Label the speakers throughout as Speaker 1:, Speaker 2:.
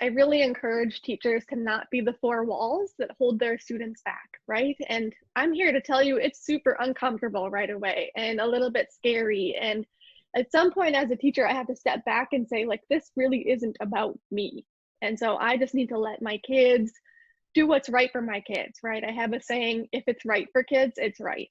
Speaker 1: I really encourage teachers to not be the four walls that hold their students back, right? And I'm here to tell you it's super uncomfortable right away and a little bit scary. And at some point as a teacher, I have to step back and say, like, this really isn't about me. And so I just need to let my kids do what's right for my kids, right? I have a saying, if it's right for kids, it's right.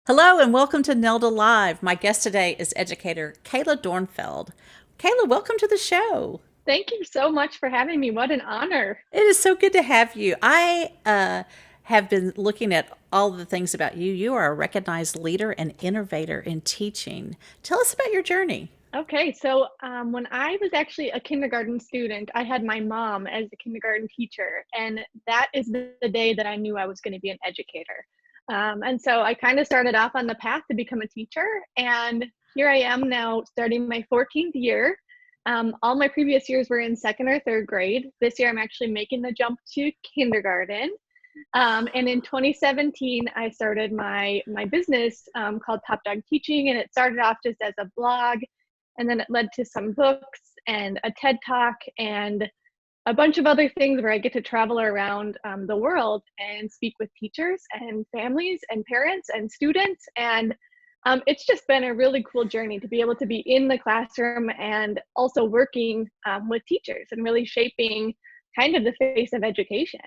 Speaker 2: Hello and welcome to Nelda Live. My guest today is educator Kayla Dornfeld. Kayla, welcome to the show.
Speaker 1: Thank you so much for having me. What an honor.
Speaker 2: It is so good to have you. I have been looking at all the things about you. You are a recognized leader and innovator in teaching. Tell us about your journey.
Speaker 1: Okay, so when I was actually a kindergarten student, I had my mom as a kindergarten teacher, and that is the day that I knew I was going to be an educator. And so I kind of started off on the path to become a teacher, and here I am now starting my 14th year. All my previous years were in second or third grade. This year I'm actually making the jump to kindergarten. And in 2017, I started my business called Top Dog Teaching, and it started off just as a blog, and then it led to some books and a TED Talk and a bunch of other things where I get to travel around the world and speak with teachers and families and parents and students. And it's just been a really cool journey to be able to be in the classroom and also working with teachers and really shaping kind of the face of education.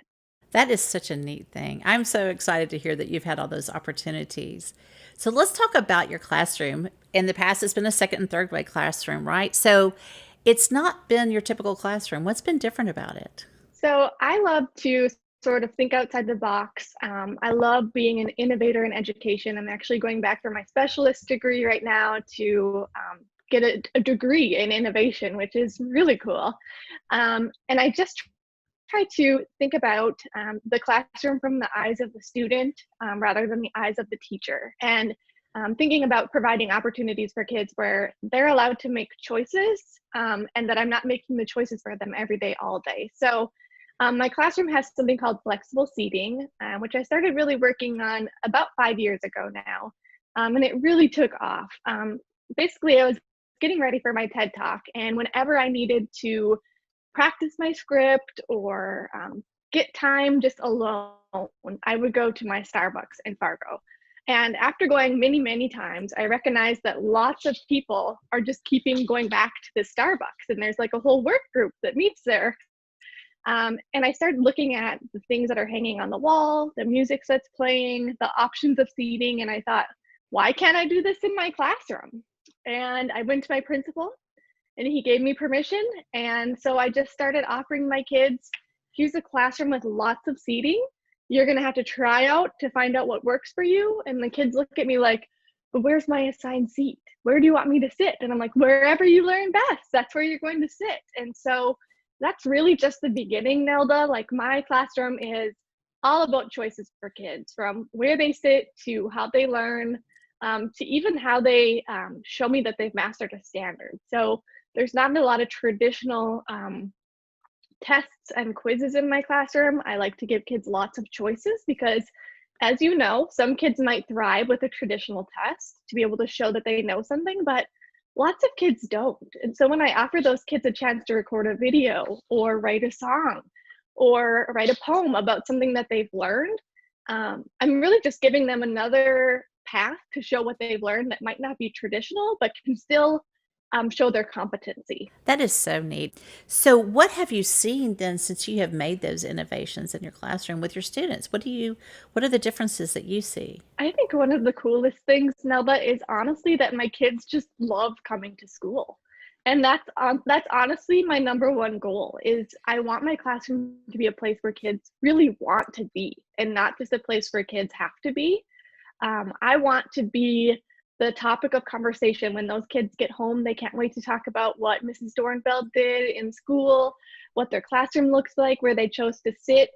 Speaker 2: That is such a neat thing. I'm so excited to hear that you've had all those opportunities. So let's talk about your classroom. In the past, it's been a second and third grade classroom, right? So it's not been your typical classroom. What's been different about it?
Speaker 1: So I love to sort of think outside the box. I love being an innovator in education. I'm actually going back for my specialist degree right now to get a degree in innovation, which is really cool. And I just try to think about the classroom from the eyes of the student rather than the eyes of the teacher. And thinking about providing opportunities for kids where they're allowed to make choices and that I'm not making the choices for them every day, all day. So my classroom has something called flexible seating, which I started really working on about 5 years ago now. And it really took off. Basically, I was getting ready for my TED Talk, and whenever I needed to practice my script or get time just alone, I would go to my Starbucks in Fargo. And after going many, many times, I recognized that lots of people are just keeping going back to the Starbucks. And there's like a whole work group that meets there. And I started looking at the things that are hanging on the wall, the music that's playing, the options of seating. And I thought, why can't I do this in my classroom? And I went to my principal and he gave me permission. And so I just started offering my kids, here's a classroom with lots of seating. You're going to have to try out to find out what works for you. And the kids look at me like, but where's my assigned seat? Where do you want me to sit? And I'm like, wherever you learn best, that's where you're going to sit. And so that's really just the beginning, Nelda. Like my classroom is all about choices for kids, from where they sit to how they learn, to even how they show me that they've mastered a standard. So there's not a lot of traditional tests and quizzes in my classroom. I like to give kids lots of choices because, as you know, some kids might thrive with a traditional test to be able to show that they know something, but lots of kids don't. And so when I offer those kids a chance to record a video or write a song or write a poem about something that they've learned, I'm really just giving them another path to show what they've learned that might not be traditional, but can still show their competency.
Speaker 2: That is so neat. So, what have you seen then since you have made those innovations in your classroom with your students? What are the differences that you see?
Speaker 1: I think one of the coolest things, Nelda, is honestly that my kids just love coming to school. And that's honestly my number one goal is I want my classroom to be a place where kids really want to be and not just a place where kids have to be. I want to be the topic of conversation when those kids get home. They can't wait to talk about what Mrs. Dornfeld did in school, what their classroom looks like, where they chose to sit,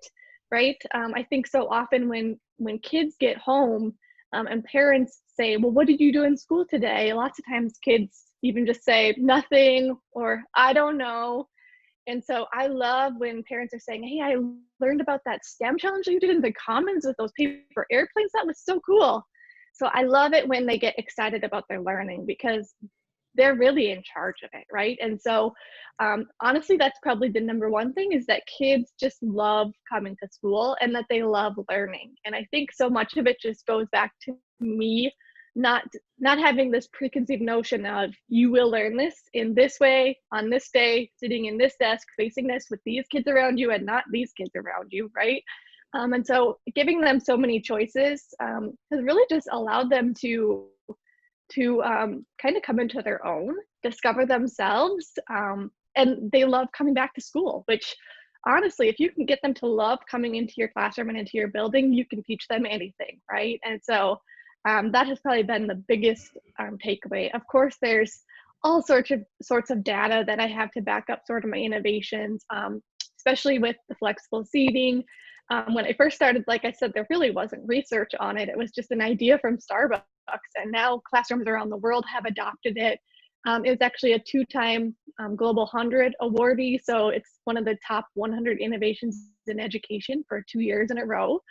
Speaker 1: right? I think so often when kids get home and parents say, well, what did you do in school today? Lots of times kids even just say nothing or I don't know. And so I love when parents are saying, hey, I learned about that STEM challenge you did in the Commons with those paper airplanes. That was so cool. So I love it when they get excited about their learning because they're really in charge of it, right? And so honestly, that's probably the number one thing is that kids just love coming to school and that they love learning. And I think so much of it just goes back to me not not having this preconceived notion of you will learn this in this way on this day sitting in this desk facing this with these kids around you and not these kids around you, right? And so giving them so many choices has really just allowed them to kind of come into their own, discover themselves, and they love coming back to school, which honestly, if you can get them to love coming into your classroom and into your building, you can teach them anything, right? And so that has probably been the biggest takeaway. Of course, there's all sorts of data that I have to back up sort of my innovations, especially with the flexible seating. When I first started, like I said, there really wasn't research on it. It was just an idea from Starbucks, and now classrooms around the world have adopted it. It was actually a two-time Global 100 awardee, so it's one of the top 100 innovations in education for 2 years in a row.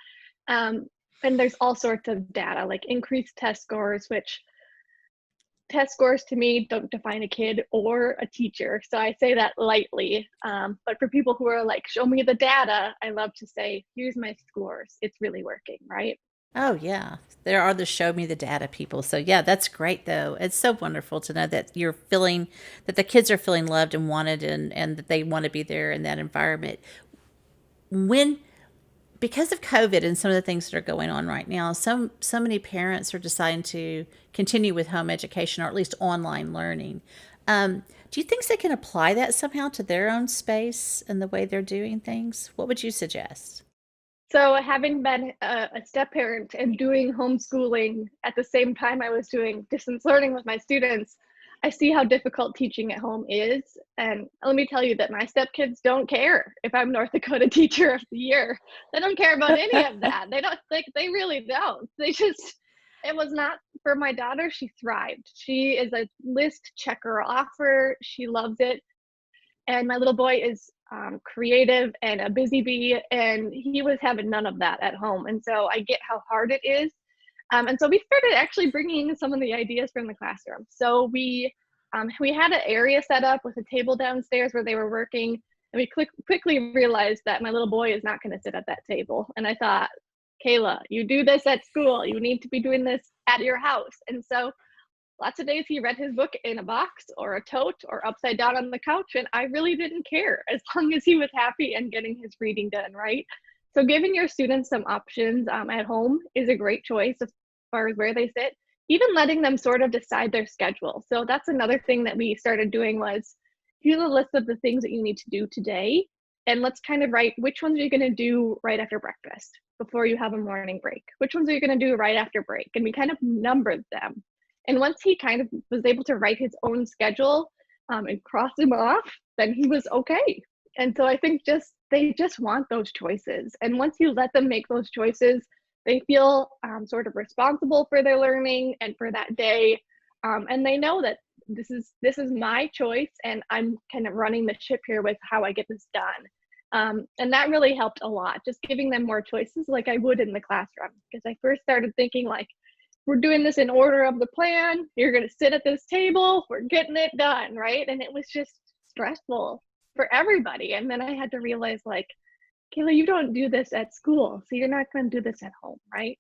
Speaker 1: And there's all sorts of data, like increased test scores, which test scores to me don't define a kid or a teacher. So I say that lightly. But for people who are like, show me the data, I love to say, here's my scores. It's really working, right?
Speaker 2: Oh, yeah. There are the show me the data people. So, yeah, that's great, though. It's so wonderful to know that you're feeling that the kids are feeling loved and wanted and that they want to be there in that environment. When, because of COVID and some of the things that are going on right now, so many parents are deciding to continue with home education or at least online learning. Do you think they can apply that somehow to their own space and the way they're doing things? What would you suggest?
Speaker 1: So having been a step parent and doing homeschooling at the same time I was doing distance learning with my students, I see how difficult teaching at home is. And let me tell you that my stepkids don't care if I'm North Dakota Teacher of the Year. They don't care about any of that. They don't think, they really don't. They just, it was not for my daughter. She thrived. She is a list checker offer. She loves it. And my little boy is creative and a busy bee, and he was having none of that at home. And so I get how hard it is. And so we started actually bringing some of the ideas from the classroom. So we had an area set up with a table downstairs where they were working, and we quickly realized that my little boy is not going to sit at that table. And I thought, Kayla, you do this at school. You need to be doing this at your house. And so lots of days he read his book in a box or a tote or upside down on the couch, and I really didn't care as long as he was happy and getting his reading done, right? So giving your students some options at home is a great choice as far as where they sit. Even letting them sort of decide their schedule. So that's another thing that we started doing was here's a list of the things that you need to do today, and let's kind of write which ones are you going to do right after breakfast before you have a morning break. Which ones are you going to do right after break? And we kind of numbered them. And once he kind of was able to write his own schedule and cross them off, then he was okay. And so I think they just want those choices. And once you let them make those choices, they feel sort of responsible for their learning and for that day. And they know that this is my choice, and I'm kind of running the ship here with how I get this done. And that really helped a lot, just giving them more choices like I would in the classroom. Because I first started thinking like, we're doing this in order of the plan. You're going to sit at this table. We're getting it done, right? And it was just stressful for everybody. And then I had to realize, like, Kayla, you don't do this at school, so you're not going to do this at home, right?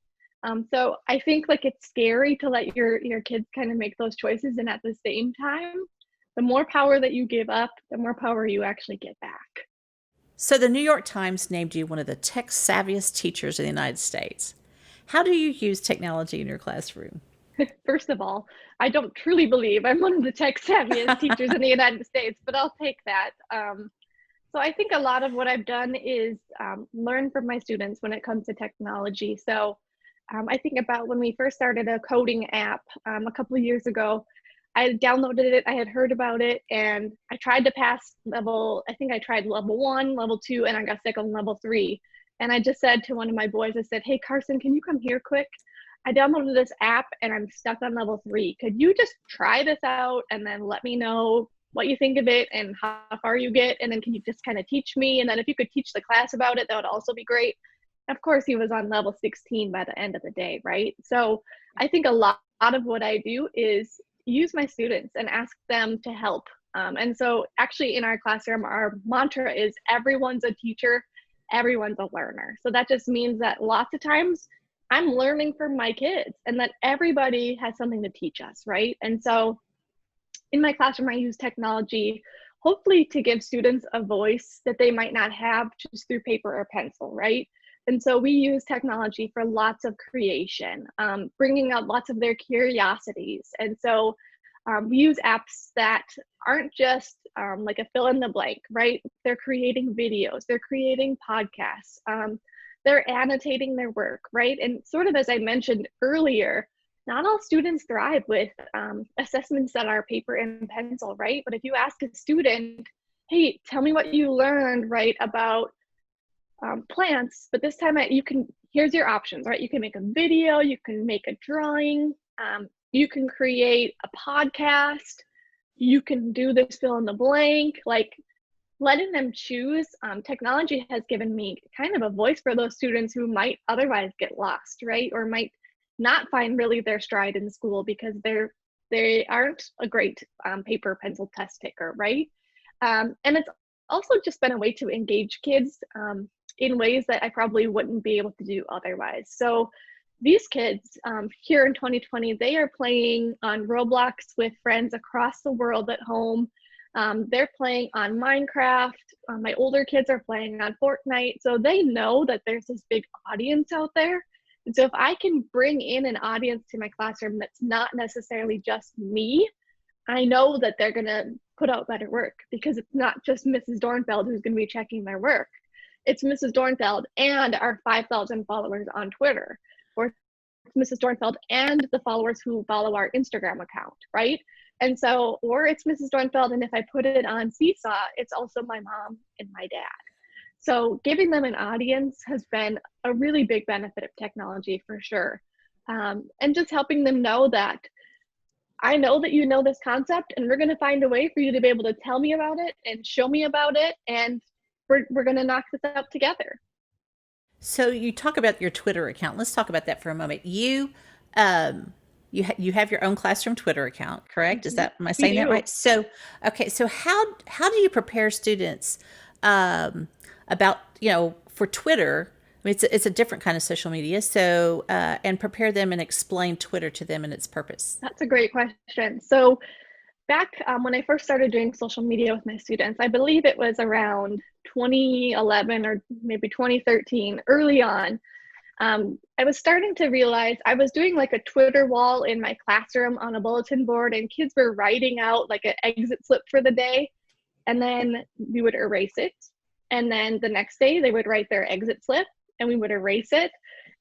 Speaker 1: So I think like it's scary to let your kids kind of make those choices, and at the same time, the more power that you give up, the more power you actually get back.
Speaker 2: So, the New York Times named you one of the tech savviest teachers in the United States. How do you use technology in your classroom?
Speaker 1: First of all, I don't truly believe I'm one of the tech savviest teachers in the United States, but I'll take that. So I think a lot of what I've done is learn from my students when it comes to technology. So I think about when we first started a coding app a couple of years ago. I had downloaded it, I had heard about it, and I tried to pass I think I tried level 1, level 2, and I got stuck on level 3. And I just said to one of my boys, I said, hey, Carson, can you come here quick? I downloaded this app and I'm stuck on level 3. Could you just try this out and then let me know what you think of it and how far you get, and then can you just kind of teach me, and then if you could teach the class about it, that would also be great. Of course, he was on level 16 by the end of the day, right? So I think a lot of what I do is use my students and ask them to help. And so actually in our classroom, our mantra is everyone's a teacher, everyone's a learner. So that just means that lots of times I'm learning from my kids and that everybody has something to teach us, right? And so in my classroom, I use technology hopefully to give students a voice that they might not have just through paper or pencil, right? And so we use technology for lots of creation, bringing out lots of their curiosities. And so we use apps that aren't just like a fill in the blank, right? They're creating videos, they're creating podcasts, they're annotating their work, right? And sort of as I mentioned earlier, not all students thrive with assessments that are paper and pencil, right? But if you ask a student, hey, tell me what you learned, right, about plants, but this time here's your options, right? You can make a video, you can make a drawing, you can create a podcast, you can do this fill in the blank, like letting them choose. Technology has given me kind of a voice for those students who might otherwise get lost, right? Or might not find really their stride in school because they aren't a great paper pencil test taker, right? And it's also just been a way to engage kids in ways that I probably wouldn't be able to do otherwise. So these kids here in 2020, they are playing on Roblox with friends across the world at home. They're playing on Minecraft. My older kids are playing on Fortnite. So they know that there's this big audience out there. And so if I can bring in an audience to my classroom that's not necessarily just me, I know that they're going to put out better work because it's not just Mrs. Dornfeld who's going to be checking their work. It's Mrs. Dornfeld and our 5,000 followers on Twitter, or Mrs. Dornfeld and the followers who follow our Instagram account, right? And so, or it's Mrs. Dornfeld, and if I put it on Seesaw, it's also my mom and my dad. So giving them an audience has been a really big benefit of technology for sure. And just helping them know that I know that you know this concept and we're going to find a way for you to be able to tell me about it and show me about it. And we're going to knock this out together.
Speaker 2: So you talk about your Twitter account. Let's talk about that for a moment. You have your own classroom Twitter account, correct? Is that, am I saying that right? So okay, so how do you prepare students about, for Twitter? I mean, it's a different kind of social media. So and prepare them and explain Twitter to them and its purpose.
Speaker 1: That's a great question. So back when I first started doing social media with my students, I believe it was around 2011 or maybe 2013, early on, I was starting to realize I was doing like a Twitter wall in my classroom on a bulletin board, and kids were writing out like an exit slip for the day, and then we would erase it. And then the next day they would write their exit slip and we would erase it.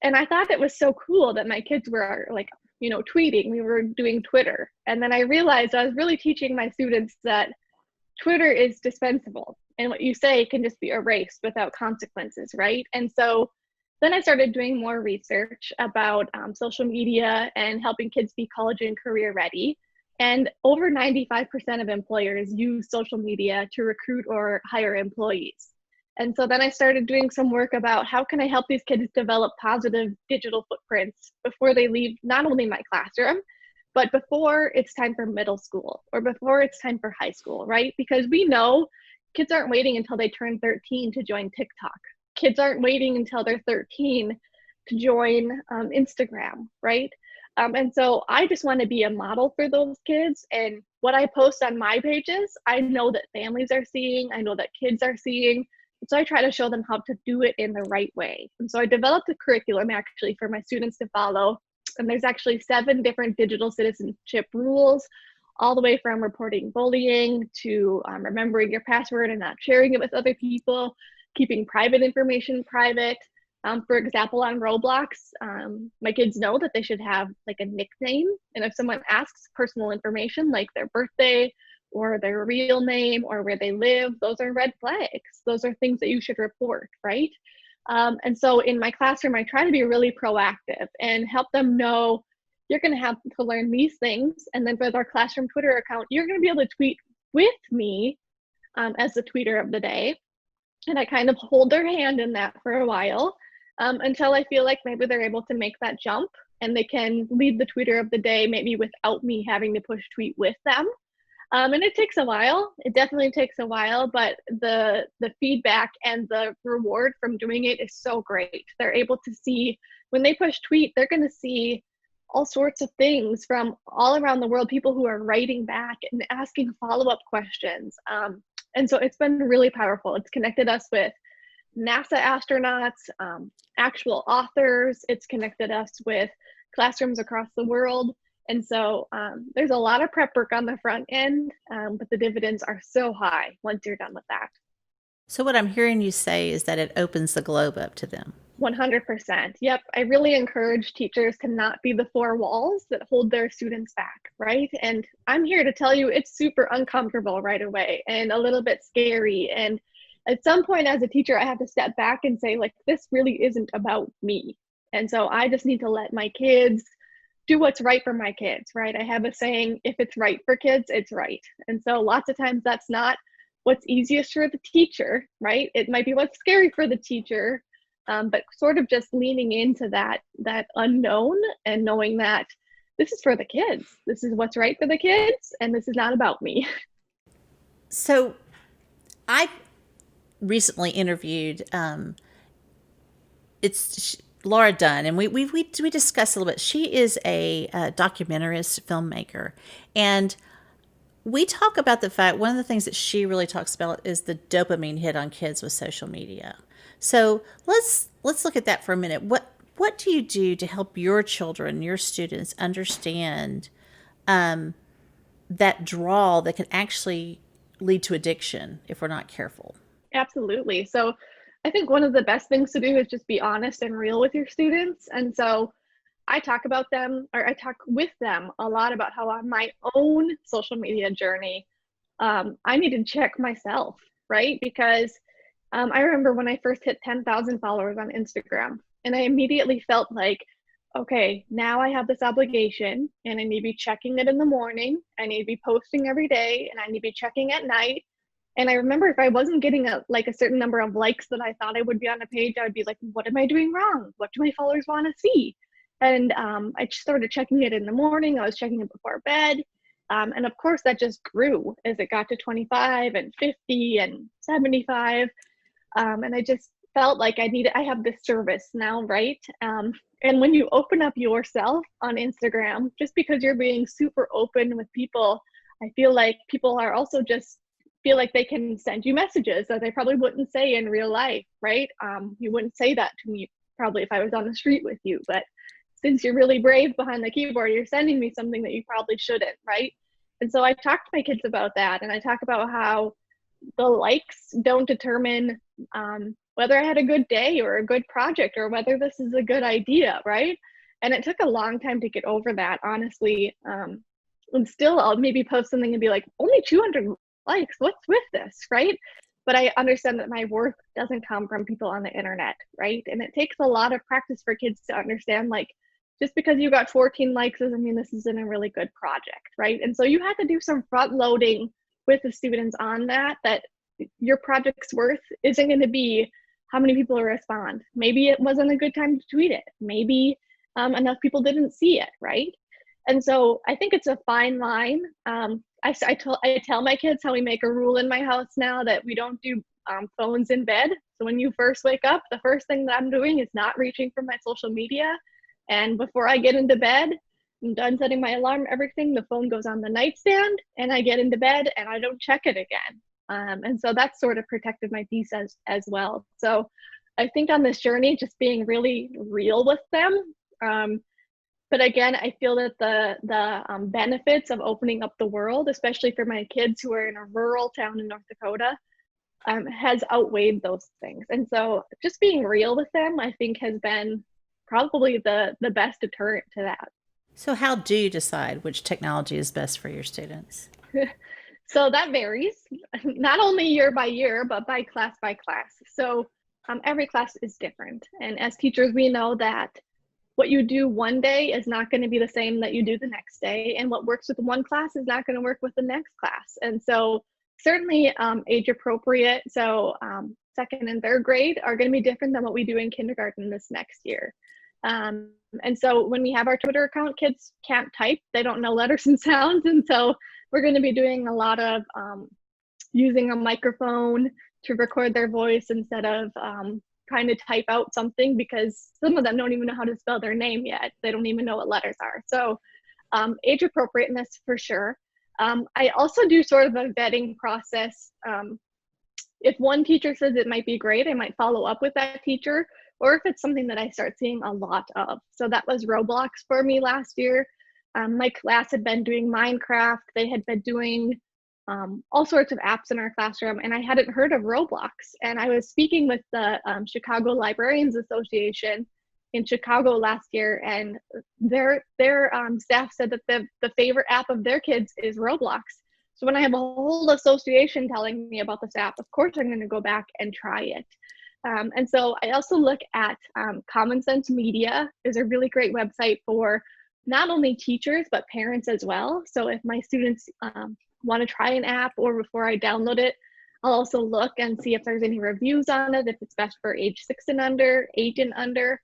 Speaker 1: And I thought it was so cool that my kids were like, tweeting, we were doing Twitter. And then I realized I was really teaching my students that Twitter is dispensable and what you say can just be erased without consequences, right? And so then I started doing more research about social media and helping kids be college and career ready. And over 95% of employers use social media to recruit or hire employees. And so then I started doing some work about how can I help these kids develop positive digital footprints before they leave not only my classroom, but before it's time for middle school or before it's time for high school, right? Because we know kids aren't waiting until they turn 13 to join TikTok. Kids aren't waiting until they're 13 to join Instagram, right? And so I just want to be a model for those kids. And what I post on my pages, I know that families are seeing, I know that kids are seeing. So I try to show them how to do it in the right way. And so I developed a curriculum actually for my students to follow. And there's actually 7 different digital citizenship rules, all the way from reporting bullying to remembering your password and not sharing it with other people, keeping private information private. For example, on Roblox, my kids know that they should have like a nickname. And if someone asks personal information like their birthday or their real name or where they live, those are red flags. Those are things that you should report, right? And so in my classroom, I try to be really proactive and help them know you're going to have to learn these things. And then for our classroom Twitter account, you're going to be able to tweet with me as the tweeter of the day. And I kind of hold their hand in that for a while until I feel like maybe they're able to make that jump and they can lead the tweeter of the day maybe without me having to push tweet with them. And it takes a while. It definitely takes a while, but the feedback and the reward from doing it is so great. They're able to see when they push tweet, they're going to see all sorts of things from all around the world, people who are writing back and asking follow-up questions. And so it's been really powerful. It's connected us with NASA astronauts, actual authors. It's connected us with classrooms across the world. And so there's a lot of prep work on the front end, but the dividends are so high once you're done with that.
Speaker 2: So what I'm hearing you say is that it opens the globe up to them.
Speaker 1: 100%. Yep. I really encourage teachers to not be the four walls that hold their students back, right? And I'm here to tell you it's super uncomfortable right away and a little bit scary. And at some point as a teacher, I have to step back and say, like, this really isn't about me. And so I just need to let my kids do what's right for my kids, right? I have a saying, if it's right for kids, it's right. And so lots of times that's not what's easiest for the teacher, right? It might be what's scary for the teacher, but sort of just leaning into that unknown and knowing that this is for the kids. This is what's right for the kids, and this is not about me.
Speaker 2: So I recently interviewed it's Laura Dunn, and we discussed a little bit. She is a documentarist filmmaker, and we talk about the fact one of the things that she really talks about is the dopamine hit on kids with social media. So let's look at that for a minute. What do you do to help your children, your students, understand that draw that can actually lead to addiction if we're not careful?
Speaker 1: Absolutely. So I think one of the best things to do is just be honest and real with your students. And so I talk with them a lot about how on my own social media journey, I need to check myself, right? Because I remember when I first hit 10,000 followers on Instagram, and I immediately felt like, okay, now I have this obligation and I need to be checking it in the morning. I need to be posting every day and I need to be checking at night. And I remember if I wasn't getting a certain number of likes that I thought I would be on a page, I would be like, what am I doing wrong? What do my followers want to see? And I just started checking it in the morning. I was checking it before bed. And of course, that just grew as it got to 25 and 50 and 75. And I just felt like I have this service now, right? And when you open up yourself on Instagram, just because you're being super open with people, I feel like people are also just feel like they can send you messages that they probably wouldn't say in real life, right? You wouldn't say that to me probably if I was on the street with you, but since you're really brave behind the keyboard, you're sending me something that you probably shouldn't, right? And so I talk to my kids about that, and I talk about how the likes don't determine whether I had a good day or a good project or whether this is a good idea, right? And it took a long time to get over that, honestly. And still, I'll maybe post something and be like, only 200 likes, what's with this, right? But I understand that my worth doesn't come from people on the internet, right? And it takes a lot of practice for kids to understand, like, just because you got 14 likes doesn't mean this isn't a really good project, right? And so you had to do some front loading with the students on that your project's worth isn't going to be how many people respond. Maybe it wasn't a good time to tweet it. Maybe enough people didn't see it, right? And so I think it's a fine line. I tell my kids how we make a rule in my house now that we don't do phones in bed. So when you first wake up, the first thing that I'm doing is not reaching for my social media. And before I get into bed, I'm done setting my alarm, everything, the phone goes on the nightstand and I get into bed and I don't check it again. And so that's sort of protected my peace as well. So I think on this journey, just being really real with them. But again, I feel that the benefits of opening up the world, especially for my kids who are in a rural town in North Dakota, has outweighed those things. And so just being real with them, I think has been probably the best deterrent to that.
Speaker 2: So how do you decide which technology is best for your students?
Speaker 1: So that varies, not only year by year, but by class by class. So every class is different. And as teachers, we know that what you do one day is not going to be the same that you do the next day. And what works with one class is not going to work with the next class. And so certainly age appropriate. So second and third grade are going to be different than what we do in kindergarten this next year. And so when we have our Twitter account, kids can't type, they don't know letters and sounds. And so we're going to be doing a lot of using a microphone to record their voice instead of trying to type out something, because some of them don't even know how to spell their name yet. They don't even know what letters are. So age appropriateness for sure. I also do sort of a vetting process. If one teacher says it might be great, I might follow up with that teacher, or if it's something that I start seeing a lot of. So that was Roblox for me last year. My class had been doing Minecraft. They had been doing all sorts of apps in our classroom, and I hadn't heard of Roblox. And I was speaking with the Chicago Librarians Association in Chicago last year, and their staff said that the favorite app of their kids is Roblox. So when I have a whole association telling me about this app, of course I'm going to go back and try it. And so I also look at Common Sense Media is a really great website for not only teachers, but parents as well. So if my students want to try an app, or before I download it, I'll also look and see if there's any reviews on it, if it's best for age 6 and under, 8 and under,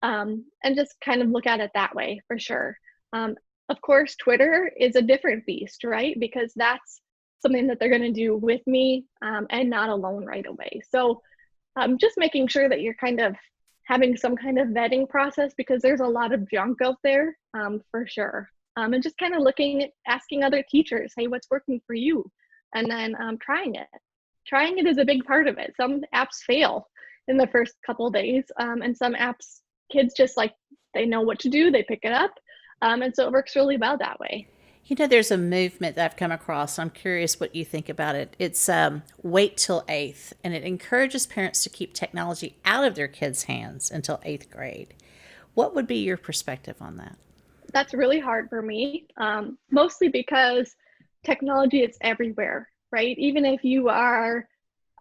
Speaker 1: and just kind of look at it that way for sure. Of course, Twitter is a different beast, right? Because that's something that they're going to do with me and not alone right away. So just making sure that you're kind of having some kind of vetting process, because there's a lot of junk out there for sure. And just kind of asking other teachers, hey, what's working for you? And then trying it. Trying it is a big part of it. Some apps fail in the first couple of days, and some apps, kids just like, they know what to do, they pick it up. And so it works really well that way.
Speaker 2: You know, there's a movement that I've come across. I'm curious what you think about it. It's Wait Till Eighth, and it encourages parents to keep technology out of their kids' hands until eighth grade. What would be your perspective on that?
Speaker 1: That's really hard for me, mostly because technology is everywhere, right? Even if you are,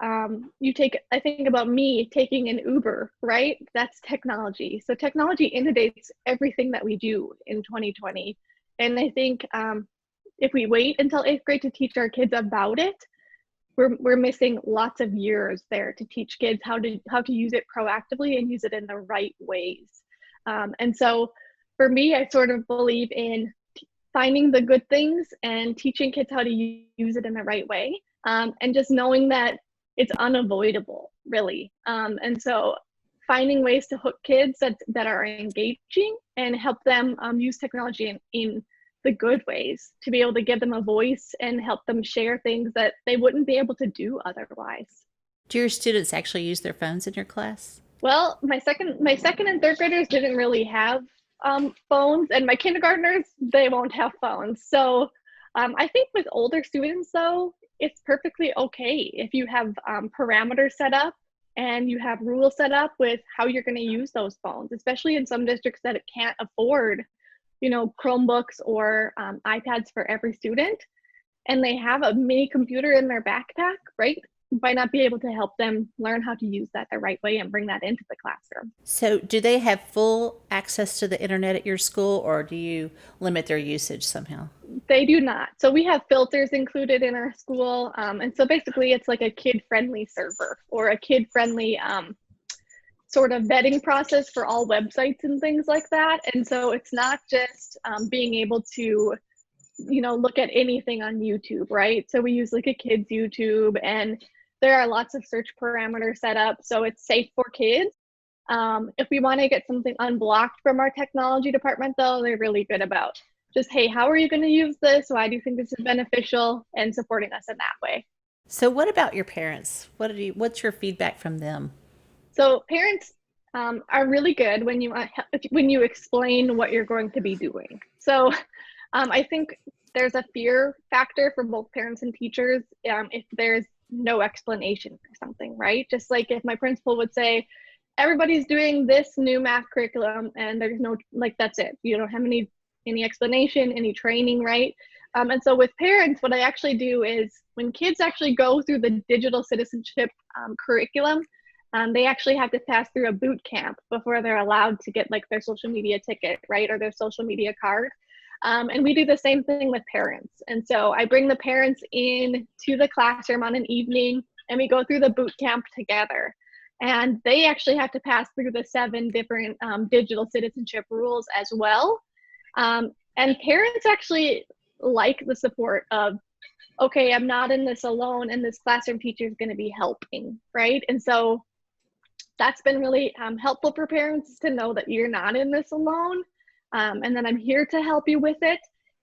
Speaker 1: I think about me taking an Uber, right? That's technology. So technology inundates everything that we do in 2020. And I think if we wait until eighth grade to teach our kids about it, we're missing lots of years there to teach kids how to use it proactively and use it in the right ways. And so for me, I sort of believe in finding the good things and teaching kids how to use it in the right way, and just knowing that it's unavoidable, really. And so finding ways to hook kids that are engaging and help them use technology in the good ways, to be able to give them a voice and help them share things that they wouldn't be able to do otherwise.
Speaker 2: Do your students actually use their phones in your class?
Speaker 1: Well, my second and third graders didn't really have phones, and my kindergartners, they won't have phones. So I think with older students, though, it's perfectly okay if you have parameters set up and you have rules set up with how you're going to use those phones, especially in some districts that it can't afford, Chromebooks or iPads for every student, and they have a mini computer in their backpack, right? Might not be able to help them learn how to use that the right way and bring that into the classroom.
Speaker 2: So, do they have full access to the internet at your school, or do you limit their usage somehow?
Speaker 1: They do not. So we have filters included in our school. And so basically it's like a kid-friendly server or a kid-friendly sort of vetting process for all websites and things like that. And so it's not just being able to, look at anything on YouTube, right? So we use like a kid's YouTube, and there are lots of search parameters set up. So it's safe for kids. If we want to get something unblocked from our technology department, though, they're really good about just, hey, how are you going to use this? Why do you think this is beneficial? And supporting us in that way.
Speaker 2: So, what about your parents? What's your feedback from them?
Speaker 1: So parents are really good when you explain what you're going to be doing. So I think there's a fear factor for both parents and teachers if there's no explanation for something, right? Just like if my principal would say, everybody's doing this new math curriculum and there's no, like, that's it. You don't have any explanation, any training, right? And so with parents, what I actually do is when kids actually go through the digital citizenship curriculum, they actually have to pass through a boot camp before they're allowed to get like their social media ticket, right, or their social media card. And we do the same thing with parents. And so I bring the parents in to the classroom on an evening, and we go through the boot camp together. And they actually have to pass through the 7 different digital citizenship rules as well. And parents actually like the support of, okay, I'm not in this alone, and this classroom teacher is going to be helping, right? And so that's been really helpful for parents to know that you're not in this alone, and that I'm here to help you with it.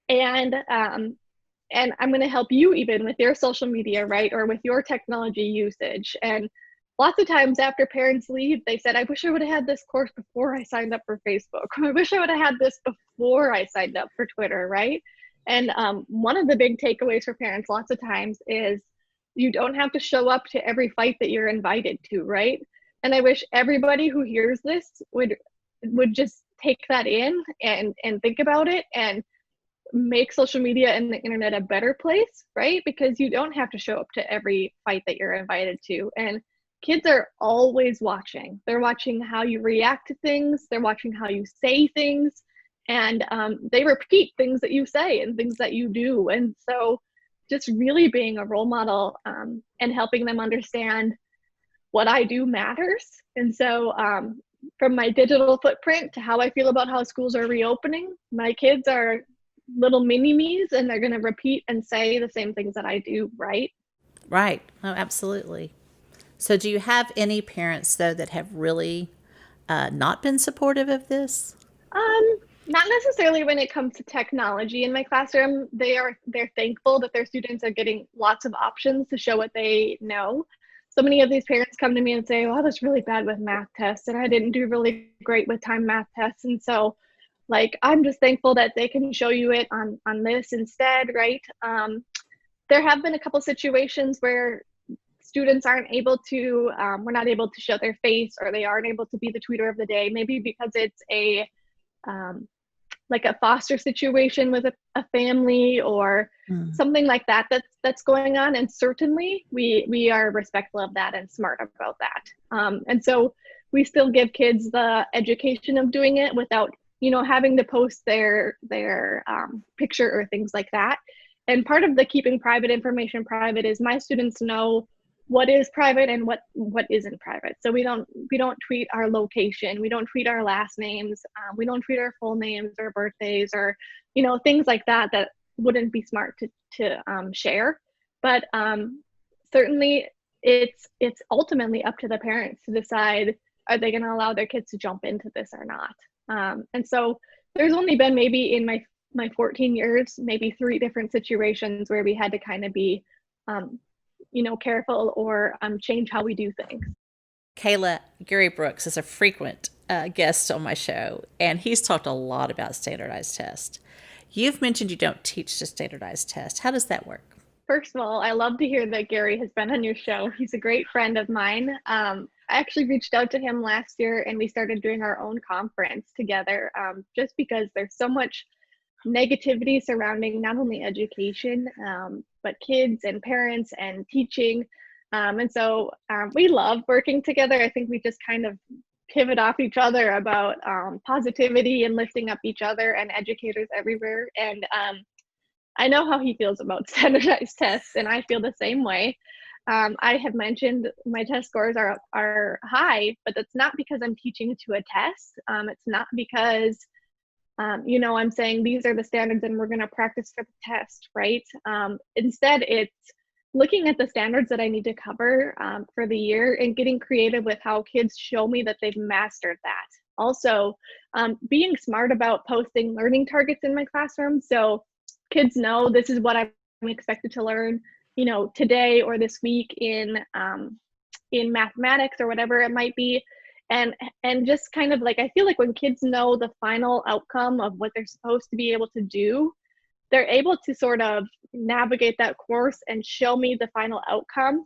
Speaker 1: And I'm going to help you even with your social media, right? Or with your technology usage. And lots of times after parents leave, they said, I wish I would have had this course before I signed up for Facebook. I wish I would have had this before I signed up for Twitter, right? And one of the big takeaways for parents lots of times is you don't have to show up to every fight that you're invited to, right? And I wish everybody who hears this would just take that in and think about it and make social media and the internet a better place, right? Because you don't have to show up to every fight that you're invited to. And kids are always watching. They're watching how you react to things. They're watching how you say things. And they repeat things that you say and things that you do. And so just really being a role model and helping them understand what I do matters. And so from my digital footprint to how I feel about how schools are reopening, my kids are little mini me's, and they're going to repeat and say the same things that I do, right?
Speaker 2: Right. Oh, absolutely. So do you have any parents, though, that have really not been supportive of this?
Speaker 1: Not necessarily when it comes to technology in my classroom. They're thankful that their students are getting lots of options to show what they know. So many of these parents come to me and say, "Oh, I was really bad with math tests, and I didn't do really great with time math tests." And so, like, I'm just thankful that they can show you it on this instead, right? There have been a couple situations where students aren't able to, we're not able to show their face, or they aren't able to be the tweeter of the day, maybe because it's a um, like a foster situation with a family or something like that that's going on. And certainly we are respectful of that and smart about that. And so we still give kids the education of doing it without, having to post their picture or things like that. And part of the keeping private information private is my students know what is private and what isn't private. So we don't tweet our location, we don't tweet our last names, we don't tweet our full names or birthdays or things like that wouldn't be smart to share. But certainly it's ultimately up to the parents to decide, are they going to allow their kids to jump into this or not. And so there's only been maybe in my 14 years maybe 3 different situations where we had to kind of be careful or change how we do things.
Speaker 2: Kayla, Gary Brooks is a frequent guest on my show, and he's talked a lot about standardized tests. You've mentioned you don't teach the standardized test. How does that work?
Speaker 1: First of all, I love to hear that Gary has been on your show. He's a great friend of mine. I actually reached out to him last year, and we started doing our own conference together, just because there's so much negativity surrounding not only education, but kids and parents and teaching. And so we love working together. I think we just kind of pivot off each other about positivity and lifting up each other and educators everywhere. And I know how he feels about standardized tests, and I feel the same way. I have mentioned my test scores are high, but that's not because I'm teaching to a test. It's not because I'm saying these are the standards and we're going to practice for the test, right? Instead, it's looking at the standards that I need to cover for the year and getting creative with how kids show me that they've mastered that. Also, being smart about posting learning targets in my classroom. So kids know this is what I'm expected to learn, today or this week in mathematics or whatever it might be. And just kind of like, I feel like when kids know the final outcome of what they're supposed to be able to do, they're able to sort of navigate that course and show me the final outcome.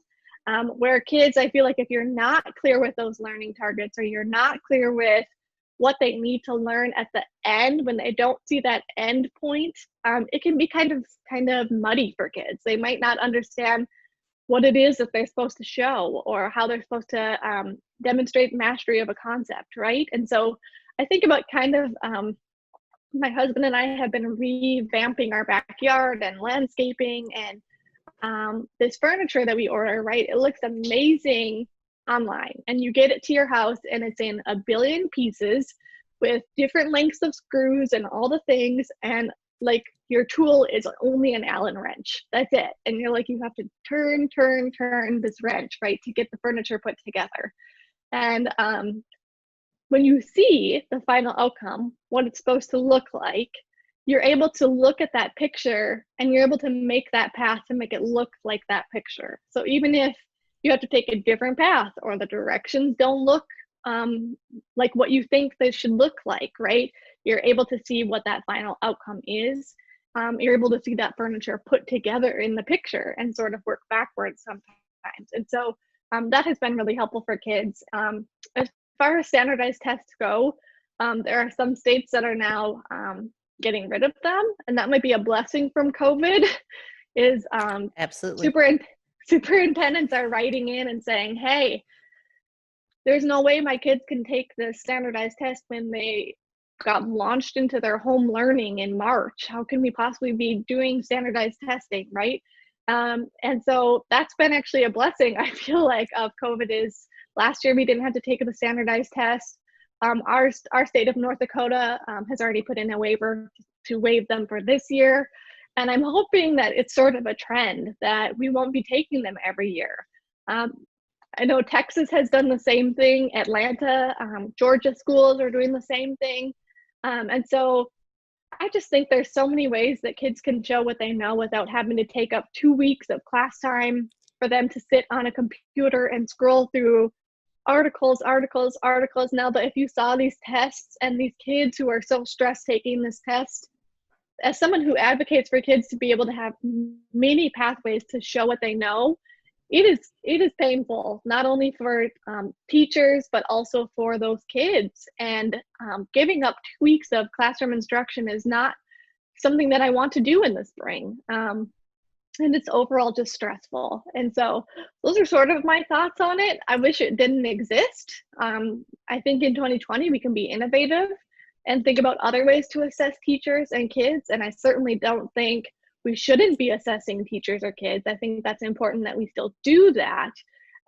Speaker 1: Where kids, I feel like if you're not clear with those learning targets, or you're not clear with what they need to learn at the end, when they don't see that end point, it can be kind of muddy for kids. They might not understand what it is that they're supposed to show, or how they're supposed to demonstrate mastery of a concept, right? And so I think about kind of my husband and I have been revamping our backyard and landscaping, and this furniture that we order, right? It looks amazing online, and you get it to your house, and it's in a billion pieces with different lengths of screws and all the things. And like your tool is only an Allen wrench. That's it. And you're like, you have to turn this wrench, right, to get the furniture put together. And when you see the final outcome, what it's supposed to look like, you're able to look at that picture and you're able to make that path to make it look like that picture. So even if you have to take a different path or the directions don't look like what you think they should look like, right? You're able to see what that final outcome is. You're able to see that furniture put together in the picture and sort of work backwards sometimes. And so that has been really helpful for kids. As far as standardized tests go, there are some states that are now getting rid of them, and that might be a blessing from COVID. Is
Speaker 2: Absolutely.
Speaker 1: superintendents are writing in and saying, hey, there's no way my kids can take the standardized test when they got launched into their home learning in March. How can we possibly be doing standardized testing, right? And so that's been actually a blessing, I feel like, of COVID. Is last year we didn't have to take the standardized test. Our state of North Dakota has already put in a waiver to waive them for this year. And I'm hoping that it's sort of a trend that we won't be taking them every year. I know Texas has done the same thing. Atlanta, Georgia schools are doing the same thing. And so I just think there's so many ways that kids can show what they know without having to take up 2 weeks of class time for them to sit on a computer and scroll through articles. Now, that if you saw these tests and these kids who are so stressed taking this test, as someone who advocates for kids to be able to have many pathways to show what they know, it is painful, not only for teachers, but also for those kids. And giving up 2 weeks of classroom instruction is not something that I want to do in the spring. And it's overall just stressful. And so those are sort of my thoughts on it. I wish it didn't exist. I think in 2020, we can be innovative and think about other ways to assess teachers and kids. And I certainly don't think we shouldn't be assessing teachers or kids. I think that's important that we still do that.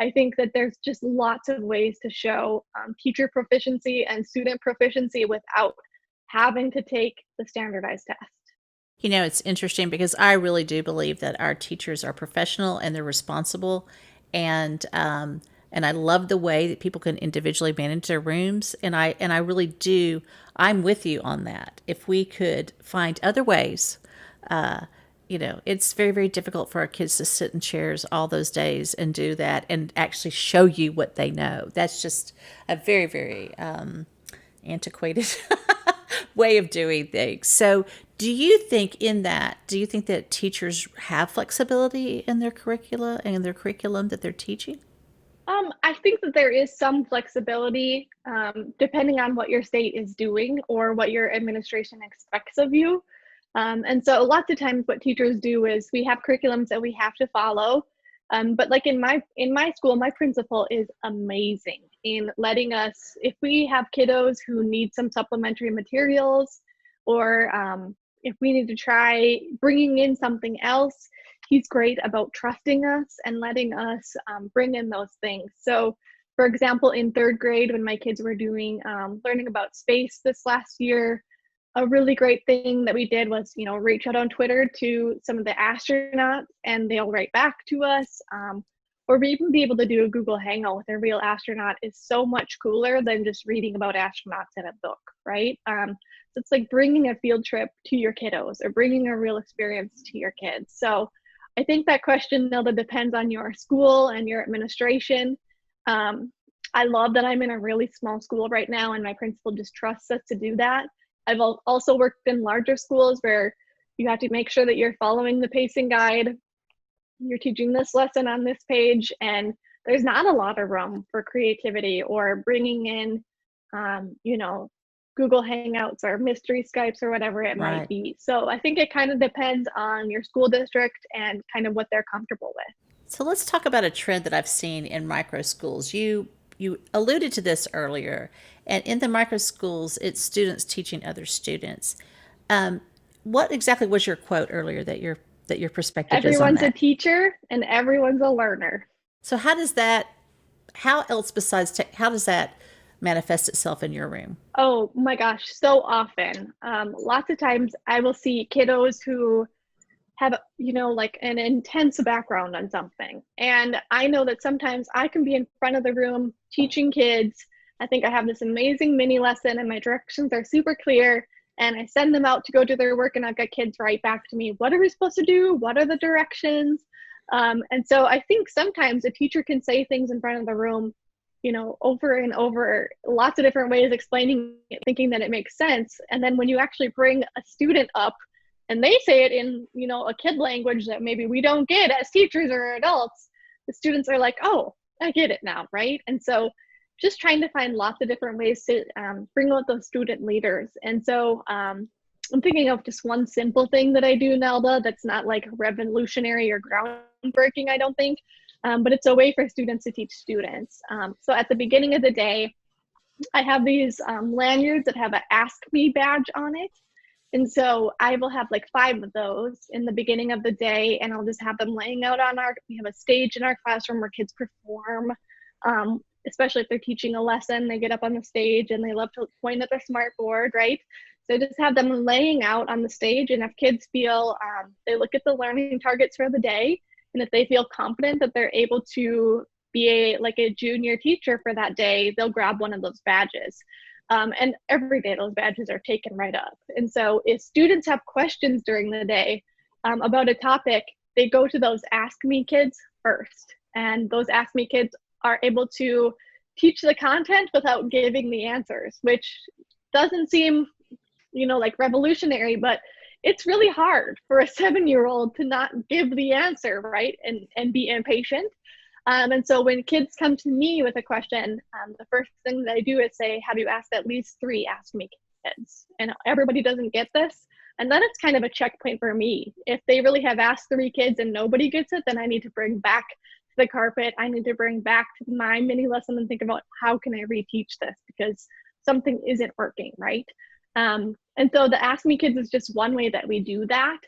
Speaker 1: I think that there's just lots of ways to show teacher proficiency and student proficiency without having to take the standardized test.
Speaker 2: You know, it's interesting because I really do believe that our teachers are professional and they're responsible, and I love the way that people can individually manage their rooms, and I really do. I'm with you on that. If we could find other ways, you know, it's very, very difficult for our kids to sit in chairs all those days and do that and actually show you what they know. That's just a very, very antiquated way of doing things. So, do you think that teachers have flexibility in their curricula and in their curriculum that they're teaching?
Speaker 1: I think that there is some flexibility depending on what your state is doing or what your administration expects of you. And so lots of times what teachers do is we have curriculums that we have to follow. But like in my school, my principal is amazing in letting us, if we have kiddos who need some supplementary materials, or if we need to try bringing in something else, he's great about trusting us and letting us bring in those things. So for example, in 3rd grade, when my kids were doing learning about space this last year, a really great thing that we did was, you know, reach out on Twitter to some of the astronauts and they'll write back to us. Or even be able to do a Google Hangout with a real astronaut is so much cooler than just reading about astronauts in a book, right? So it's like bringing a field trip to your kiddos or bringing a real experience to your kids. So I think that question, Nelda, depends on your school and your administration. I love that I'm in a really small school right now and my principal just trusts us to do that. I've also worked in larger schools where you have to make sure that you're following the pacing guide. You're teaching this lesson on this page, and there's not a lot of room for creativity or bringing in, you know, Google Hangouts or mystery Skypes or whatever it might
Speaker 2: Right.
Speaker 1: be. So I think it kind of depends on your school district and kind of what they're comfortable with.
Speaker 2: So let's talk about a trend that I've seen in micro schools. You you alluded to this earlier, and in the micro schools, it's students teaching other students. Um, what exactly was your quote earlier that your perspective is on
Speaker 1: Everyone's a
Speaker 2: that?
Speaker 1: teacher and everyone's a learner.
Speaker 2: So how does that? How else besides how does that manifest itself in your room?
Speaker 1: Oh my gosh, so often. Lots of times I will see kiddos who have, like an intense background on something. And I know that sometimes I can be in front of the room teaching kids. I think I have this amazing mini lesson and my directions are super clear. And I send them out to go do their work, and I've got kids right back to me. What are we supposed to do? What are the directions? And so I think sometimes a teacher can say things in front of the room, over and over, lots of different ways, explaining it, thinking that it makes sense. And then when you actually bring a student up and they say it in, a kid language that maybe we don't get as teachers or adults, the students are like, oh, I get it now, right? And so just trying to find lots of different ways to bring out those student leaders. And so I'm thinking of just one simple thing that I do, Nelda, that's not like revolutionary or groundbreaking, I don't think, but it's a way for students to teach students. So at the beginning of the day, I have these lanyards that have an Ask Me badge on it. And so I will have like 5 of those in the beginning of the day, and I'll just have them laying out on we have a stage in our classroom where kids perform, especially if they're teaching a lesson, they get up on the stage and they love to point at their smart board, right? So just have them laying out on the stage, and if kids feel, they look at the learning targets for the day, and if they feel confident that they're able to be a junior teacher for that day, they'll grab one of those badges. And every day those badges are taken right up. And so if students have questions during the day about a topic, they go to those Ask Me kids first. And those Ask Me kids are able to teach the content without giving the answers, which doesn't seem, like revolutionary, but it's really hard for a 7-year-old to not give the answer, right? And be impatient. And so when kids come to me with a question, the first thing that I do is say, have you asked at least 3 Ask Me kids? And everybody doesn't get this. And then it's kind of a checkpoint for me. If they really have asked 3 kids and nobody gets it, then I need to bring back to the carpet. I need to bring back to my mini lesson and think about how can I reteach this, because something isn't working, right? And so the Ask Me Kids is just one way that we do that.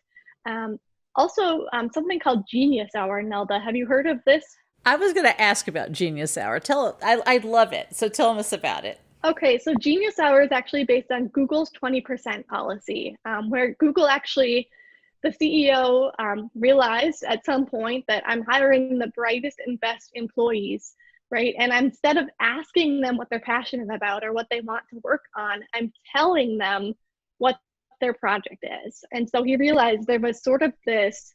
Speaker 1: Also, something called Genius Hour, Nelda. Have you heard of this?
Speaker 2: I was going to ask about Genius Hour. I love it. So tell us about it.
Speaker 1: Okay, so Genius Hour is actually based on Google's 20% policy, where Google actually, the CEO realized at some point that I'm hiring the brightest and best employees, right? And instead of asking them what they're passionate about or what they want to work on, I'm telling them what their project is. And so he realized there was sort of these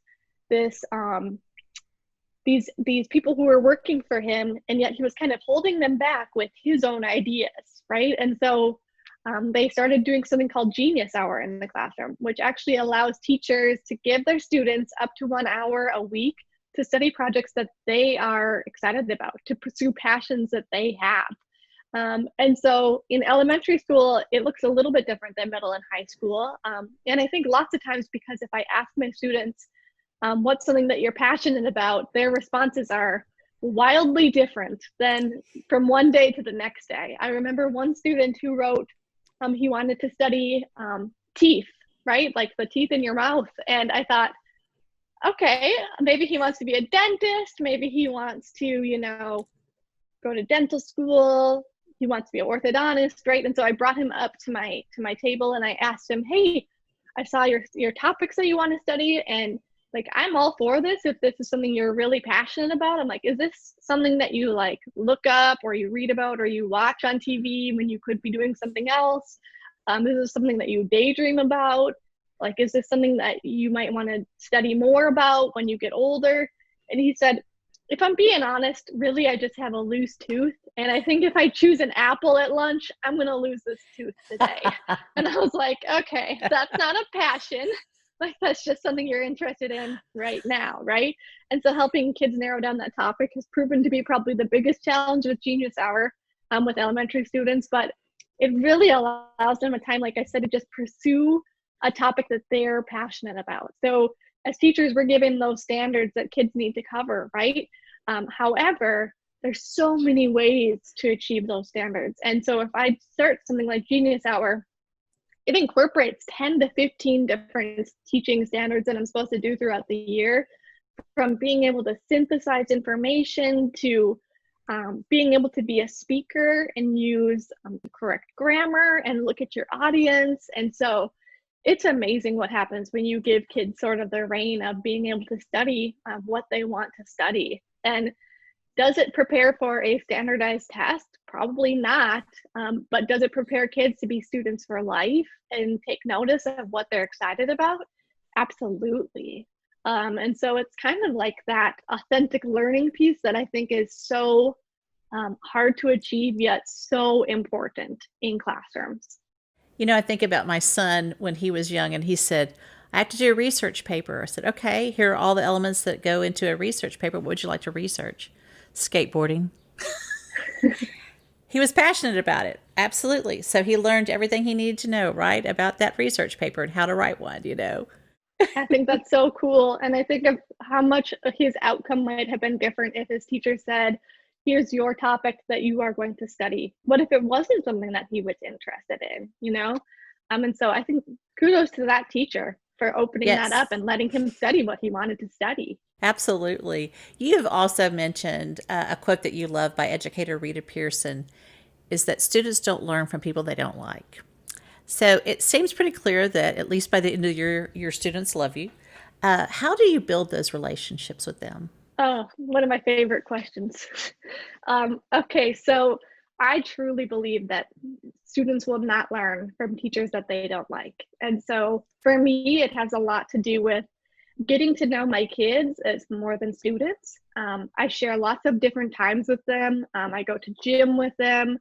Speaker 1: people who were working for him, and yet he was kind of holding them back with his own ideas, right? And so they started doing something called Genius Hour in the classroom, which actually allows teachers to give their students up to 1 hour a week to study projects that they are excited about, to pursue passions that they have. And so in elementary school, it looks a little bit different than middle and high school. And I think lots of times, because if I ask my students, what's something that you're passionate about, their responses are wildly different than from one day to the next day. I remember one student who wrote he wanted to study teeth, right? Like the teeth in your mouth. And I thought, okay, maybe he wants to be a dentist. Maybe he wants to, go to dental school. He wants to be an orthodontist, right? And so I brought him up to my table and I asked him, hey, I saw your topics that you want to study, and like, I'm all for this if this is something you're really passionate about. I'm like, is this something that you like look up or you read about or you watch on TV when you could be doing something else? Is this something that you daydream about? Like, is this something that you might want to study more about when you get older? And he said, if I'm being honest, really, I just have a loose tooth. And I think if I choose an apple at lunch, I'm going to lose this tooth today. And I was like, okay, that's not a passion. Like, that's just something you're interested in right now, right? And so helping kids narrow down that topic has proven to be probably the biggest challenge with Genius Hour with elementary students, but it really allows them a time, like I said, to just pursue a topic that they're passionate about. So as teachers, we're given those standards that kids need to cover, right? However, there's so many ways to achieve those standards. And so if I start something like Genius Hour, it incorporates 10 to 15 different teaching standards that I'm supposed to do throughout the year, from being able to synthesize information to being able to be a speaker and use correct grammar and look at your audience. And so it's amazing what happens when you give kids sort of the reign of being able to study what they want to study. And does it prepare for a standardized test? Probably not. But does it prepare kids to be students for life and take notice of what they're excited about? Absolutely. And so it's kind of like that authentic learning piece that I think is so hard to achieve, yet so important in classrooms.
Speaker 2: You know, I think about my son when he was young and he said, I have to do a research paper. I said, okay, here are all the elements that go into a research paper. What would you like to research? Skateboarding. He was passionate about it. Absolutely. So he learned everything he needed to know, right, about that research paper and how to write one, you know.
Speaker 1: I think that's so cool. And I think of how much his outcome might have been different if his teacher said, here's your topic that you are going to study. What if it wasn't something that he was interested in, you know? And so I think kudos to that teacher for opening that up
Speaker 2: Yes,
Speaker 1: and letting him study what he wanted to study.
Speaker 2: absolutely. You have also mentioned a quote that you love by educator Rita Pearson is that students don't learn from people they don't like. So it seems pretty clear that at least by the end of the year, your students love you. How do you build those relationships with them?
Speaker 1: Oh, one of my favorite questions. Okay, so I truly believe that students will not learn from teachers that they don't like. And so for me, it has a lot to do with getting to know my kids as more than students. I share lots of different times with them. I go to gym with them.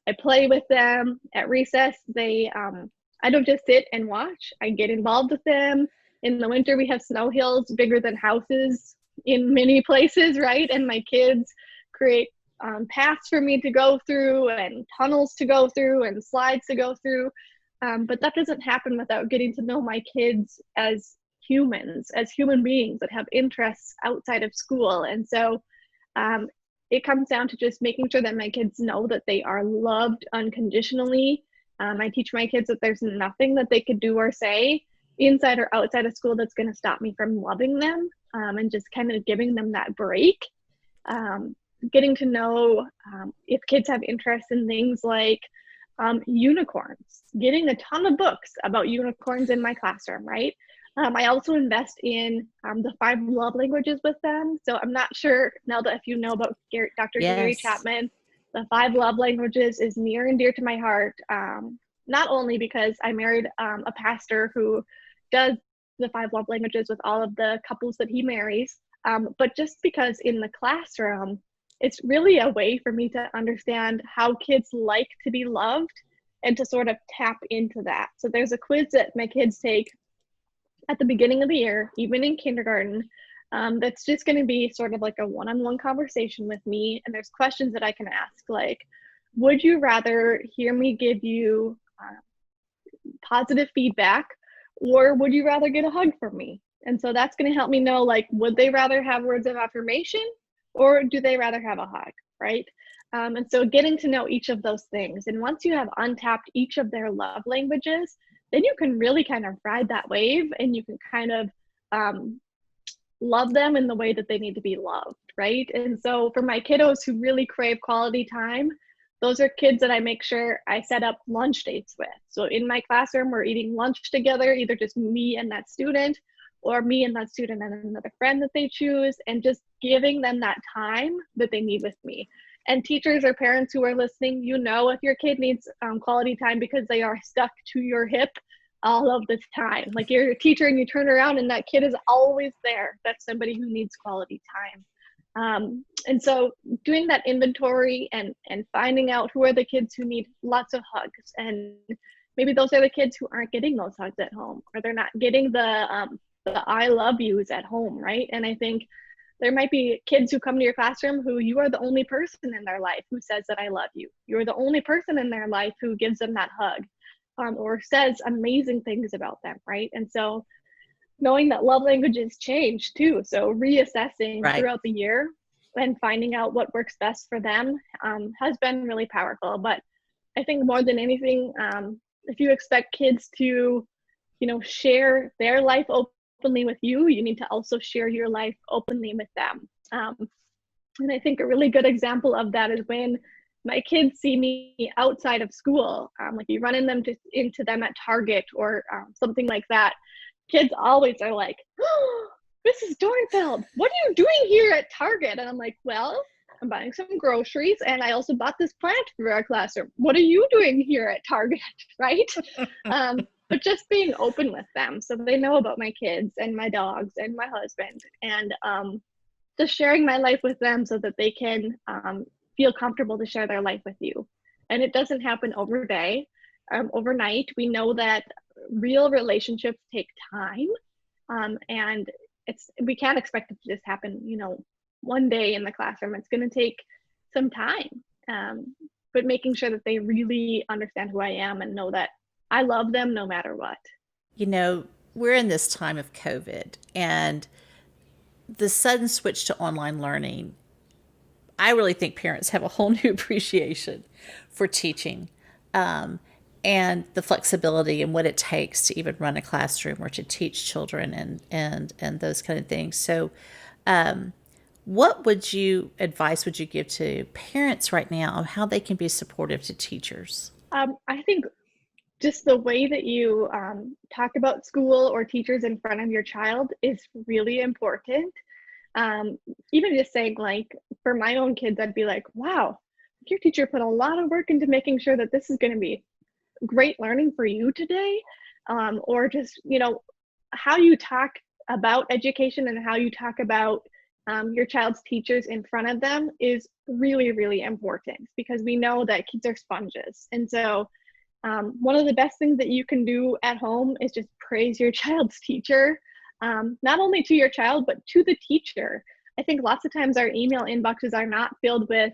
Speaker 1: I play with them. At recess, I don't just sit and watch. I get involved with them. In the winter, we have snow hills bigger than houses in many places, right? And my kids create paths for me to go through and tunnels to go through and slides to go through. But that doesn't happen without getting to know my kids as humans, as human beings that have interests outside of school. And so it comes down to just making sure that my kids know that they are loved unconditionally. I teach my kids that there's nothing that they could do or say inside or outside of school that's going to stop me from loving them, and just kind of giving them that break. Getting to know if kids have interest in things like unicorns, getting a ton of books about unicorns in my classroom, right? I also invest in the 5 love languages with them. So I'm not sure, Nelda, if you know about Dr. Gary
Speaker 2: Yes.
Speaker 1: Chapman. The 5 love languages is near and dear to my heart, not only because I married a pastor who does the 5 love languages with all of the couples that he marries, but just because in the classroom, it's really a way for me to understand how kids like to be loved and to sort of tap into that. So there's a quiz that my kids take at the beginning of the year, even in kindergarten, that's just going to be sort of like a one-on-one conversation with me. And there's questions that I can ask, like, would you rather hear me give you positive feedback, or would you rather get a hug from me? And so that's going to help me know, like, would they rather have words of affirmation, or do they rather have a hug, right? And so getting to know each of those things. And once you have untapped each of their love languages, then you can really kind of ride that wave, and you can kind of love them in the way that they need to be loved, right? And so for my kiddos who really crave quality time, those are kids that I make sure I set up lunch dates with. So in my classroom, we're eating lunch together, either just me and that student, or me and that student and another friend that they choose, and just giving them that time that they need with me. And teachers or parents who are listening, you know, if your kid needs quality time because they are stuck to your hip all of the time. Like, you're a teacher and you turn around and that kid is always there. That's somebody who needs quality time. And so doing that inventory and finding out who are the kids who need lots of hugs, and maybe those are the kids who aren't getting those hugs at home, or they're not getting the I love yous at home, right? And I think there might be kids who come to your classroom who you are the only person in their life who says that I love you. You're the only person in their life who gives them that hug, or says amazing things about them, right? And so knowing that love languages change too. So reassessing
Speaker 2: Right.
Speaker 1: throughout the year. and finding out what works best for them has been really powerful. But I think more than anything, if you expect kids to, share their life openly with you, you need to also share your life openly with them. And I think a really good example of that is when my kids see me outside of school, like you run into them at Target or something like that. Kids always are like, "Oh, Mrs. Dornfeld, what are you doing here at Target?" And I'm like, "Well, I'm buying some groceries, and I also bought this plant for our classroom. What are you doing here at Target?" Right? But just being open with them so they know about my kids and my dogs and my husband, and just sharing my life with them so that they can feel comfortable to share their life with you. And it doesn't happen overnight. We know that real relationships take time, and we can't expect it to just happen, one day in the classroom. It's going to take some time, but making sure that they really understand who I am and know that I love them no matter what.
Speaker 2: We're in this time of COVID, and the sudden switch to online learning, I really think parents have a whole new appreciation for teaching, and the flexibility and what it takes to even run a classroom or to teach children and those kind of things. So, what advice would you give to parents right now on how they can be supportive to teachers?
Speaker 1: I think just the way that you talk about school or teachers in front of your child is really important. Even just saying, like, for my own kids, I'd be like, "Wow, your teacher put a lot of work into making sure that this is going to be great learning for you today." Or just, how you talk about education and how you talk about your child's teachers in front of them is really, really important, because we know that kids are sponges. And so one of the best things that you can do at home is just praise your child's teacher, not only to your child, but to the teacher. I think lots of times our email inboxes are not filled with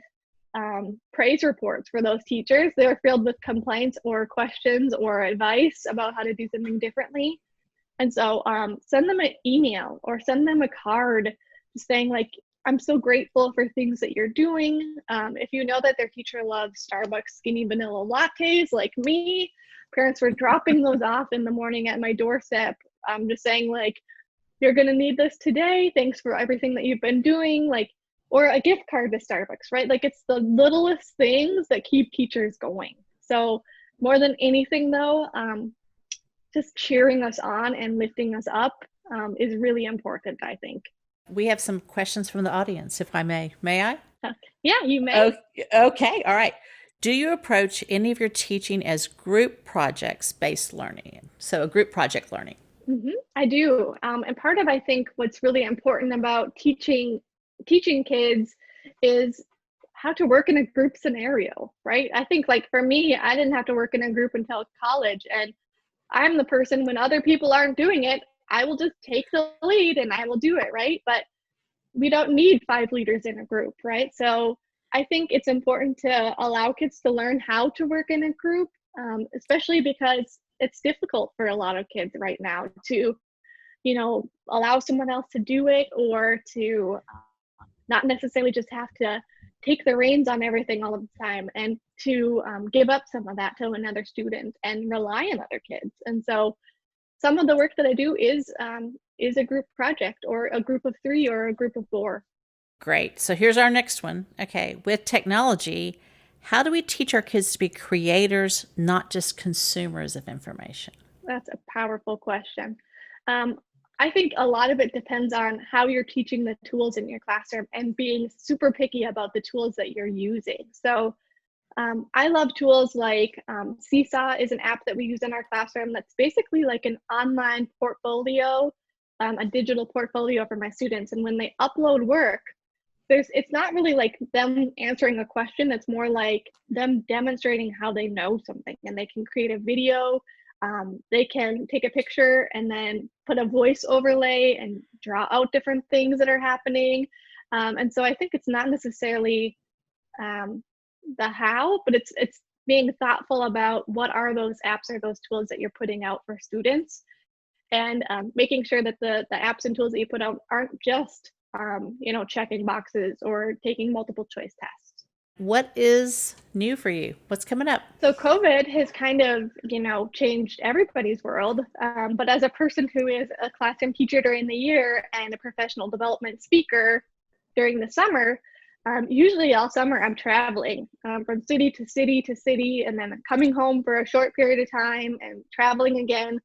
Speaker 1: praise reports for those teachers. They're filled with complaints or questions or advice about how to do something differently. And so send them an email or send them a card saying, like, "I'm so grateful for things that you're doing." If you know that their teacher loves Starbucks skinny vanilla lattes like me, parents were dropping those off in the morning at my doorstep, just saying, like, "You're going to need this today. Thanks for everything that you've been doing." Like, or a gift card to Starbucks, right? Like, it's the littlest things that keep teachers going. So more than anything, though, just cheering us on and lifting us up is really important, I think.
Speaker 2: We have some questions from the audience, if I may. May I?
Speaker 1: Yeah, you may.
Speaker 2: Okay. All right. Do you approach any of your teaching as group projects based learning? So a group project learning.
Speaker 1: I do. And part of, I think, what's really important about teaching kids is how to work in a group scenario, right? I think, like, for me, I didn't have to work in a group until college, and I'm the person, when other people aren't doing it, I will just take the lead and I will do it, right? But we don't need 5 leaders in a group, right? So I think it's important to allow kids to learn how to work in a group, especially because it's difficult for a lot of kids right now to, allow someone else to do it, or to not necessarily just have to take the reins on everything all of the time, and to give up some of that to another student and rely on other kids. And so some of the work that I do is a group project, or a group of 3, or a group of 4.
Speaker 2: Great. So here's our next one. Okay. With technology, how do we teach our kids to be creators, not just consumers of information?
Speaker 1: That's a powerful question. I think a lot of it depends on how you're teaching the tools in your classroom, and being super picky about the tools that you're using. So I love tools like Seesaw is an app that we use in our classroom that's basically like an online portfolio, a digital portfolio for my students. And when they upload work, it's not really like them answering a question. It's more like them demonstrating how they know something, and they can create a video. They can take a picture and then put a voice overlay and draw out different things that are happening. And so I think it's not necessarily the how, but it's being thoughtful about what are those apps or those tools that you're putting out for students, and making sure that the apps and tools that you put out aren't just checking boxes or taking multiple choice tests.
Speaker 2: What is new for you? What's coming up?
Speaker 1: So COVID has kind of, changed everybody's world. But as a person who is a classroom teacher during the year and a professional development speaker during the summer, usually all summer I'm traveling from city to city to city, and then coming home for a short period of time and traveling again.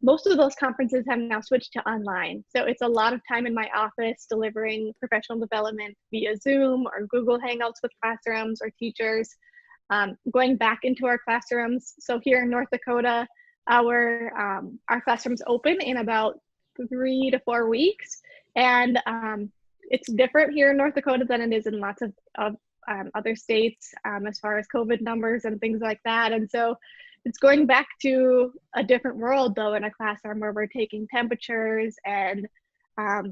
Speaker 1: Most of those conferences have now switched to online. So it's a lot of time in my office delivering professional development via Zoom or Google Hangouts with classrooms or teachers, going back into our classrooms. So here in North Dakota, our classrooms open in about 3 to 4 weeks, and it's different here in North Dakota than it is in lots of other states as far as COVID numbers and things like that. And so it's going back to a different world, though, in a classroom where we're taking temperatures and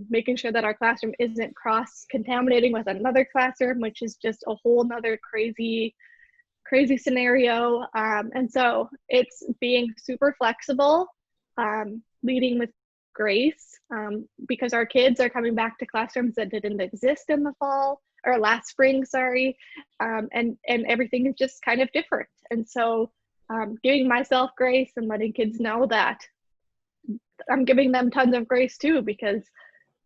Speaker 1: making sure that our classroom isn't cross-contaminating with another classroom, which is just a whole nother crazy scenario. And so it's being super flexible, leading with grace, because our kids are coming back to classrooms that didn't exist in the fall or last spring, sorry. And everything is just kind of different. And so giving myself grace and letting kids know that I'm giving them tons of grace too, because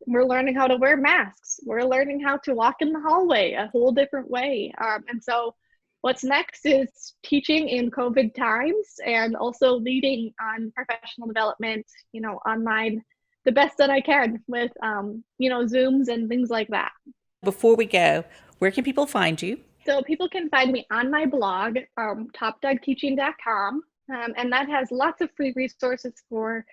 Speaker 1: we're learning how to wear masks. We're learning how to walk in the hallway a whole different way. And so what's next is teaching in COVID times and also leading on professional development, online the best that I can with, Zooms and things like that.
Speaker 2: Before we go, where can people find you?
Speaker 1: So people can find me on my blog, topdogteaching.com, and that has lots of free resources for,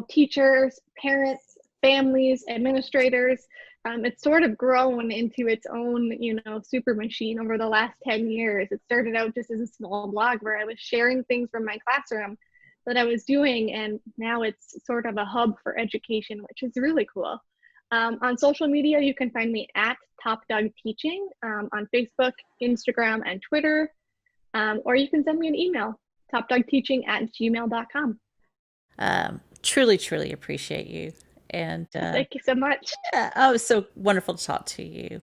Speaker 1: teachers, parents, families, administrators. It's sort of grown into its own, super machine over the last 10 years. It started out just as a small blog where I was sharing things from my classroom that I was doing, and now it's sort of a hub for education, which is really cool. On social media, you can find me at Top Dog Teaching on Facebook, Instagram, and Twitter, or you can send me an email, topdogteaching@gmail.com.
Speaker 2: Truly, truly appreciate you. And
Speaker 1: thank you so much.
Speaker 2: yeah, oh, it's so wonderful to talk to you.